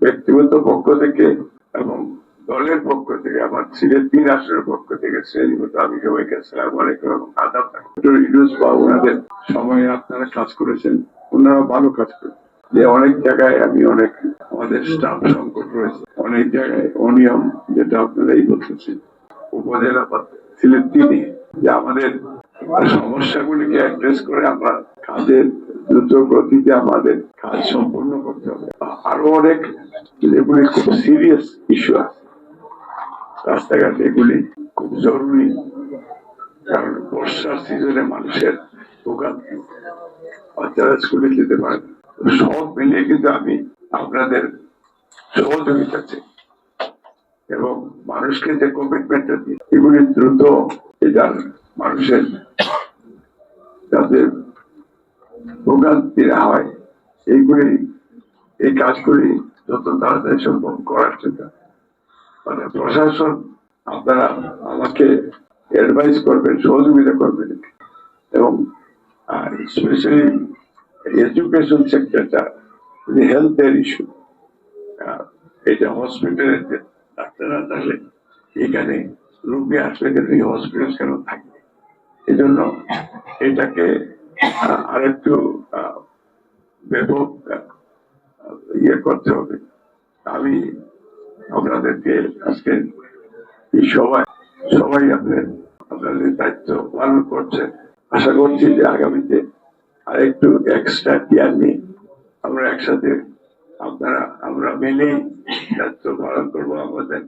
ব্যক্তিগত পক্ষ থেকে এবং দলের পক্ষ থেকে আমার সিলেট 3 আসনের পক্ষ থেকে শ্রেণীগত আমি সবাইকে আসসালামু আলাইকুম এবং আদাব। ইউনুস বা ওনাদের সময়ে আপনারা কাজ করেছেন, ওনারা ভালো কাজ করেছেন। যে অনেক জায়গায় আমি অনেক আমাদের স্টাফ সংকট রয়েছে, অনেক জায়গায় অনিয়ম, যেটা আপনারাই বলতেছেন উপজেলা সিলেট 3 যে আমাদের সমস্যাগুলিকে অ্যাড্রেস করে আমরা কাজের দ্রুত গতিতে আমাদের কাজ সম্পূর্ণ করতে হবে। আরো অনেক যেগুলি খুব সিরিয়াস ইস্যু আছে রাস্তাঘাট, এগুলি খুব জরুরি, কারণ বর্ষার সিজনে মানুষের ভোগান্তি, বাচ্চারা স্কুলে যেতে পারে। সব মিলিয়ে কিন্তু আমি আপনাদের সহযোগিতা চাই এবং মানুষকে যে কমিটমেন্টটা দিই এগুলি দ্রুত এটার মানুষের যাতে ভোগান্তি না হয় এইগুলি, এই কাজগুলি যত তাড়াতাড়ি সম্ভব করার জন্য মানে প্রশাসন আপনারা আমাকে অ্যাডভাইস করবেন, সহযোগিতা করবেন এবং স্পেশালি এডুকেশন সেক্টরটা, হেলথের ইস্যু, এটা হসপিটালে ডাক্তার না থাকলে এখানে রোগী আসলে কিন্তু এই হসপিটাল কেন থাকবে, এই জন্য এটাকে আরেকটু ব্যাপক ইয়ে করতে হবে। আমি আপনাদেরকে আজকে এই সবাই আপনাদের দায়িত্ব পালন করছে। আশা করছি যে আগামীতে আরেকটু এক্সট্রা কেয়ার নিয়ে আমরা একসাথে আমরা মিলেই দায়িত্ব পালন করবো আমাদের।